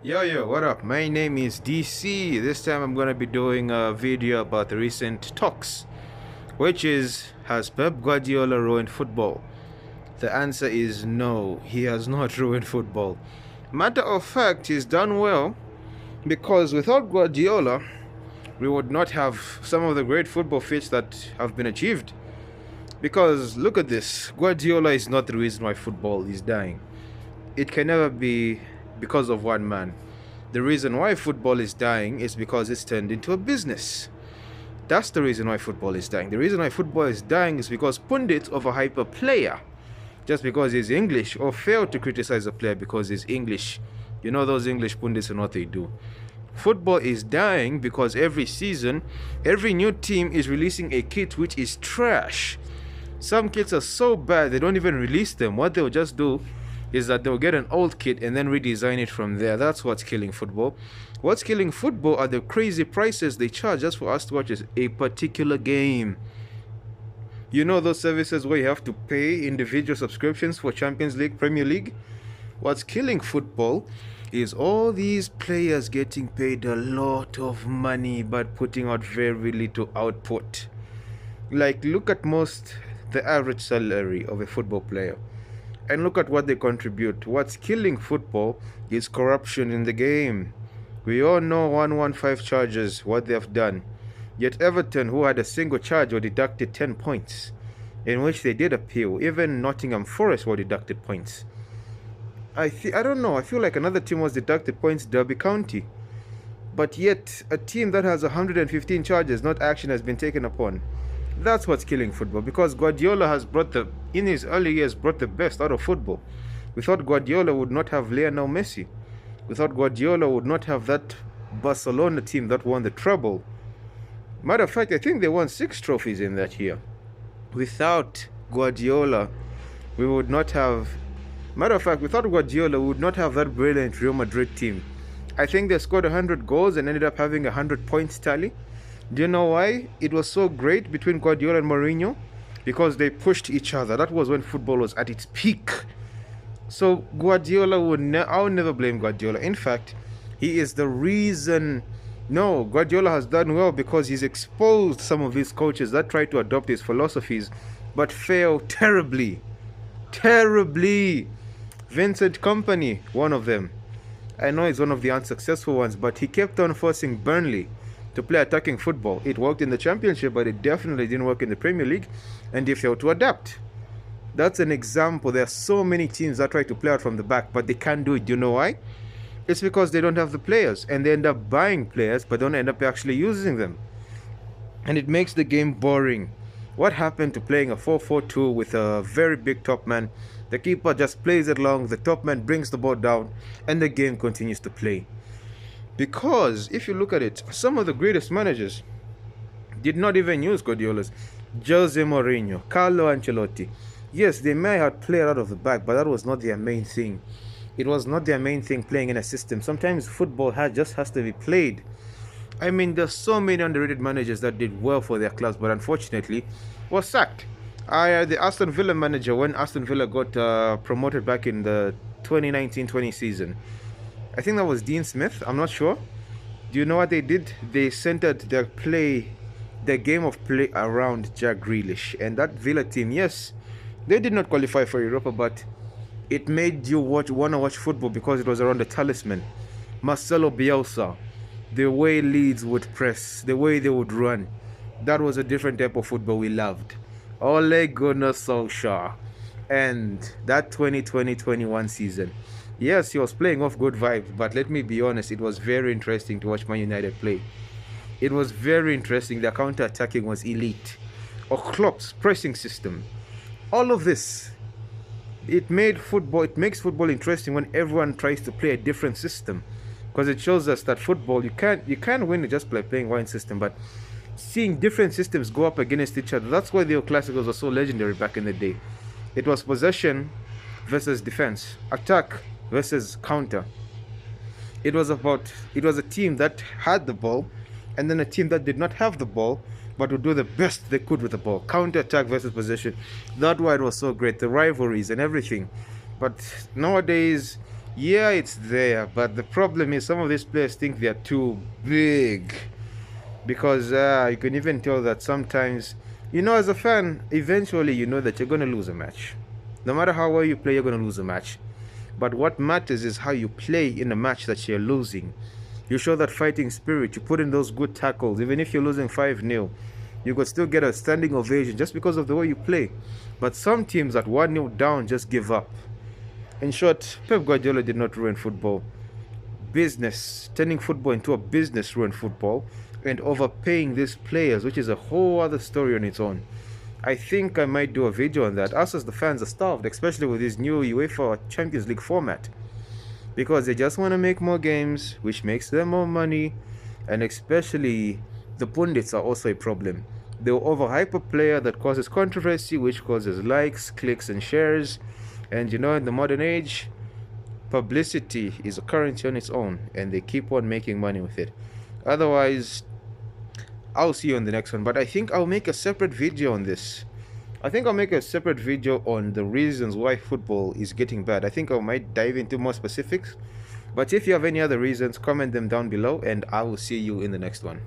Yo, what up? My name is DC. This time I'm gonna be doing a video about the recent talks, which is, has Pep Guardiola ruined football? The answer is no, he has not ruined football. Matter of fact, he's done well because without Guardiola, we would not have some of the great football feats that have been achieved. Because look at this, Guardiola is not the reason why football is dying. It can never be because of one man. The reason why football is dying is because it's turned into a business. That's the reason why football is dying. The reason why football is dying is because pundits overhype a player just because he's English, or fail to criticize a player because he's English. You know those English pundits and what they do. Football is dying because every season, every new team is releasing a kit which is trash. Some kits are so bad they don't even release them. What they'll just do is that they'll get an old kit and then redesign it from there. That's what's killing football. What's killing football are the crazy prices they charge just for us to watch a particular game. You know those services where you have to pay individual subscriptions for Champions League, Premier League? What's killing football is all these players getting paid a lot of money but putting out very little output. Like, look at the average salary of a football player and look at what they contribute. What's killing football is corruption in the game. We all know 115 charges, what they have done. Yet Everton, who had a single charge, were deducted 10 points, in which they did appeal. Even Nottingham Forest were deducted points. I don't know, I feel like another team was deducted points, Derby County. But yet, a team that has 115 charges, not action has been taken upon. That's what's killing football, because Guardiola has in his early years, brought the best out of football. Without Guardiola, we would not have Lionel Messi. Without Guardiola, we would not have that Barcelona team that won the treble. Matter of fact, I think they won 6 trophies in that year. Without Guardiola, we would not have... Matter of fact, without Guardiola, we would not have that brilliant Real Madrid team. I think they scored 100 goals and ended up having a 100 points tally. Do you know why it was so great between Guardiola and Mourinho? Because they pushed each other. That was when football was at its peak. So Guardiola I will never blame Guardiola. In fact, he is the reason. No, Guardiola has done well because he's exposed some of these coaches that try to adopt his philosophies but fail terribly. Terribly. Vincent Kompany, one of them. I know he's one of the unsuccessful ones, but he kept on forcing Burnley to play attacking football. It worked in the Championship, but it definitely didn't work in the Premier League, and they failed to adapt. That's an example. There are so many teams that try to play out from the back, but they can't do it. Do you know why? It's because they don't have the players, and they end up buying players, but don't end up actually using them. And it makes the game boring. What happened to playing a 4-4-2 with a very big top man? The keeper just plays it long, the top man brings the ball down, and the game continues to play. Because if you look at it, some of the greatest managers did not even use Guardiola's. Jose Mourinho, Carlo Ancelotti. Yes, they may have played out of the back, but that was not their main thing. It was not their main thing playing in a system. Sometimes football just has to be played. I mean, there's so many underrated managers that did well for their clubs, but unfortunately was sacked. The Aston Villa manager, when Aston Villa got promoted back in the 2019-20 season, I think that was Dean Smith, I'm not sure. Do you know what they did? They centered their game of play around Jack Grealish. And that Villa team, yes, they did not qualify for Europa, but it made you want to watch football because it was around the talisman. Marcelo Bielsa, the way Leeds would press, the way they would run, that was a different type of football we loved. Ole Gunnar Solskjaer. And that 2020-21 season, yes, he was playing off good vibes, but let me be honest, it was very interesting to watch Man United play. It was very interesting. Their counter-attacking was elite. Or Klopp's pressing system. All of this, it makes football interesting when everyone tries to play a different system. Because it shows us that football, you can't win just by playing one system, but seeing different systems go up against each other. That's why the El Clásicos were so legendary back in the day. It was possession versus defense, attack versus counter. It was a team that had the ball, and then a team that did not have the ball, but would do the best they could with the ball. Counter attack versus possession. That's why it was so great. The rivalries and everything. But nowadays, Yeah, it's there, but the problem is some of these players think they're too big. Because you can even tell that sometimes, as a fan, eventually you know that you're going to lose a match. No matter how well you play, you're going to lose a match. But what matters is how you play in a match that you're losing. You show that fighting spirit, you put in those good tackles. Even if you're losing 5-0, you could still get a standing ovation just because of the way you play. But some teams at 1-0 down just give up. In short, Pep Guardiola did not ruin football. Business, turning football into a business, ruined football, and overpaying these players, which is a whole other story on its own. I think I might do a video on that. Us as the fans are starved, especially with this new UEFA Champions League format, because they just want to make more games, which makes them more money, and especially the pundits are also a problem. They'll overhype a player that causes controversy, which causes likes, clicks, and shares. And in the modern age, publicity is a currency on its own, and they keep on making money with it. Otherwise, I'll see you on the next one, but I think I'll make a separate video on this. I think I'll make a separate video on the reasons why football is getting bad. I think I might dive into more specifics, but if you have any other reasons, comment them down below, and I will see you in the next one.